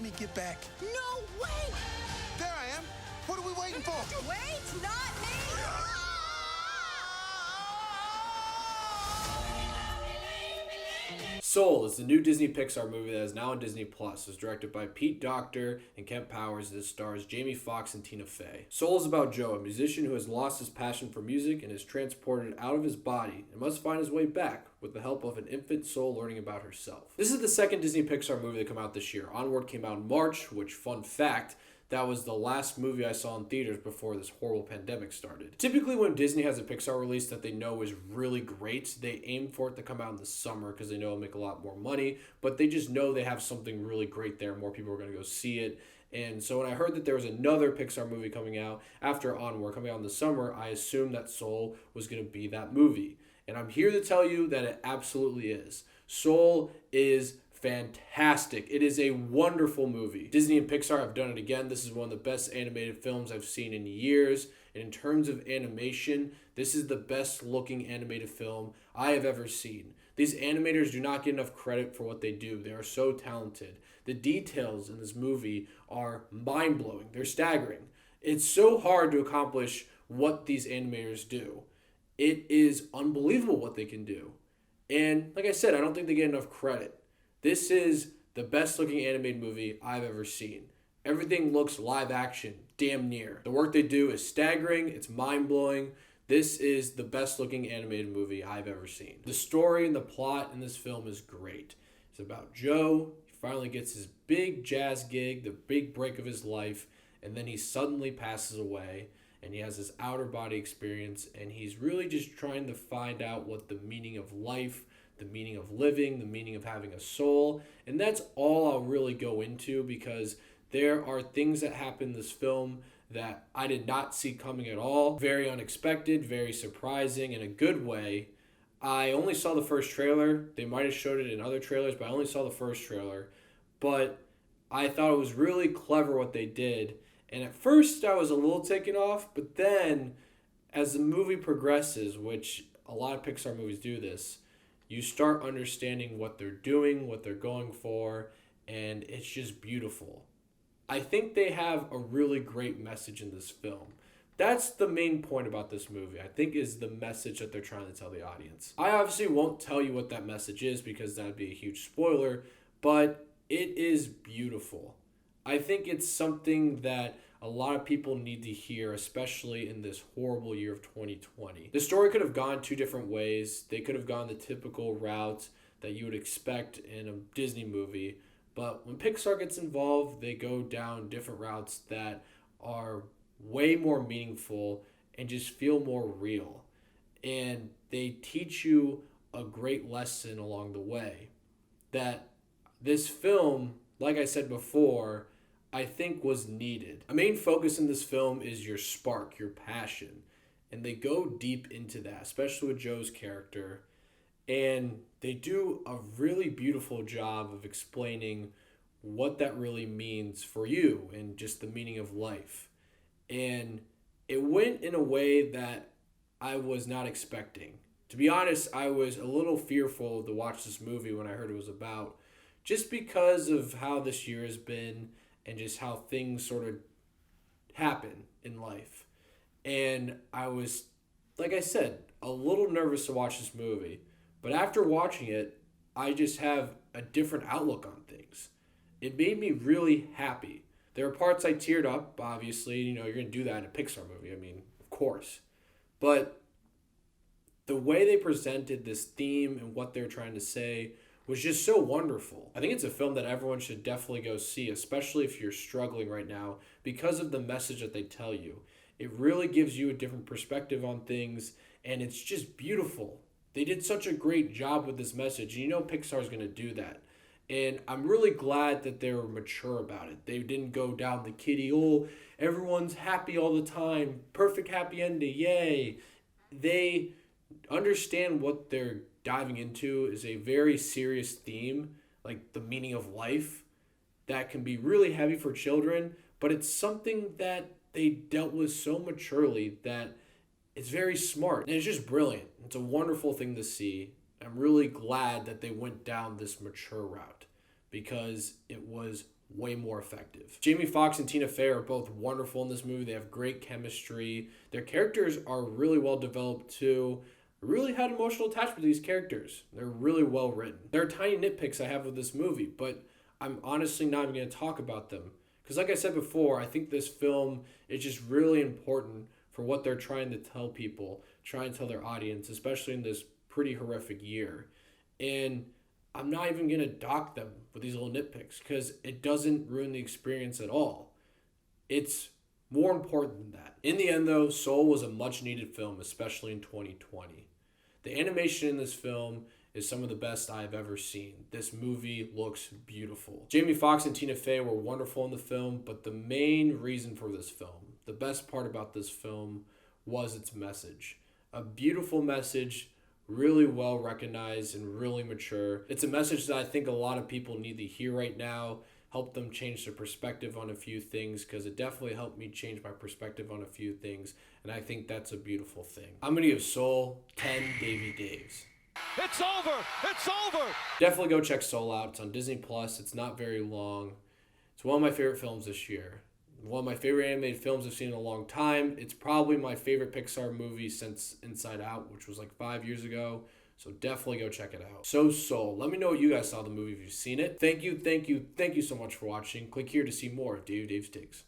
me get back. No, wait! There I am. What are we waiting for? Wait, not me! Soul is the new Disney Pixar movie that is now on Disney Plus. It's directed by Pete Docter and Kent Powers. It stars Jamie Foxx and Tina Fey. Soul is about Joe, a musician who has lost his passion for music and is transported out of his body and must find his way back with the help of an infant soul learning about herself. This is the second Disney Pixar movie to come out this year. Onward came out in March, which, fun fact, that was the last movie I saw in theaters before this horrible pandemic started. Typically when Disney has a Pixar release that they know is really great, they aim for it to come out in the summer because they know it'll make a lot more money, but they just know they have something really great there. More people are going to go see it. And so when I heard that there was another Pixar movie coming out after Onward, coming out in the summer, I assumed that Soul was going to be that movie. And I'm here to tell you that it absolutely is. Soul is fantastic. It is a wonderful movie. Disney and Pixar have done it again. This is one of the best animated films I've seen in years. And in terms of animation, this is the best looking animated film I have ever seen. These animators do not get enough credit for what they do. They are so talented. The details in this movie are mind-blowing. They're staggering. It's so hard to accomplish what these animators do. It is unbelievable what they can do. And like I said, I don't think they get enough credit. This is the best looking animated movie I've ever seen. Everything looks live action, damn near. The work they do is staggering, it's mind blowing. This is the best looking animated movie I've ever seen. The story and the plot in this film is great. It's about Joe. He finally gets his big jazz gig, the big break of his life, and then he suddenly passes away and he has this outer body experience and he's really just trying to find out what the meaning of life, the meaning of living, the meaning of having a soul. And that's all I'll really go into because there are things that happen in this film that I did not see coming at all. Very unexpected, very surprising in a good way. I only saw the first trailer. They might have showed it in other trailers, but I only saw the first trailer. But I thought it was really clever what they did. And at first I was a little taken off, but then as the movie progresses, which a lot of Pixar movies do this, you start understanding what they're doing, what they're going for, and it's just beautiful. I think they have a really great message in this film. That's the main point about this movie, I think, is the message that they're trying to tell the audience. I obviously won't tell you what that message is because that'd be a huge spoiler, but it is beautiful. I think it's something that a lot of people need to hear, especially in this horrible year of 2020. The story could have gone two different ways. They could have gone the typical route that you would expect in a Disney movie, but when Pixar gets involved, they go down different routes that are way more meaningful and just feel more real. And they teach you a great lesson along the way. That this film, like I said before, I think was needed. A main focus in this film is your spark, your passion. And they go deep into that, especially with Joe's character. And they do a really beautiful job of explaining what that really means for you and just the meaning of life. And it went in a way that I was not expecting. To be honest, I was a little fearful to watch this movie when I heard it was about, just because of how this year has been and just how things sort of happen in life. And I was, like I said, a little nervous to watch this movie. But after watching it, I just have a different outlook on things. It made me really happy. There are parts I teared up, obviously. You know, you're going to do that in a Pixar movie. I mean, of course. But the way they presented this theme and what they're trying to say was just so wonderful. I think it's a film that everyone should definitely go see, especially if you're struggling right now, because of the message that they tell you. It really gives you a different perspective on things, and it's just beautiful. They did such a great job with this message, and you know Pixar's going to do that. And I'm really glad that they were mature about it. They didn't go down the kiddie, oh, everyone's happy all the time, perfect happy ending, yay. They understand what they're diving into is a very serious theme, like the meaning of life, that can be really heavy for children, but it's something that they dealt with so maturely that it's very smart. And it's just brilliant. It's a wonderful thing to see. I'm really glad that they went down this mature route because it was way more effective. Jamie Foxx and Tina Fey are both wonderful in this movie. They have great chemistry. Their characters are really well developed too. I really had emotional attachment to these characters. They're really well written. There are tiny nitpicks I have with this movie, but I'm honestly not even going to talk about them. Because like I said before, I think this film is just really important for what they're trying to tell people, trying to tell their audience, especially in this pretty horrific year. And I'm not even going to dock them with these little nitpicks because it doesn't ruin the experience at all. It's more important than that. In the end, though, Soul was a much needed film, especially in 2020. The animation in this film is some of the best I've ever seen. This movie looks beautiful. Jamie Foxx and Tina Fey were wonderful in the film, but the main reason for this film, the best part about this film, was its message. A beautiful message, really well recognized and really mature. It's a message that I think a lot of people need to hear right now, help them change their perspective on a few things, because it definitely helped me change my perspective on a few things, and I think that's a beautiful thing. I'm going to give Soul 10 Davy Daves. It's over! It's over! Definitely go check Soul out. It's on Disney Plus. It's not very long. It's one of my favorite films this year. One of my favorite animated films I've seen in a long time. It's probably my favorite Pixar movie since Inside Out, which was like 5 years ago. So definitely go check it out. So Soul. Let me know what you guys saw of the movie if you've seen it. Thank you so much for watching. Click here to see more of Dave's Takes.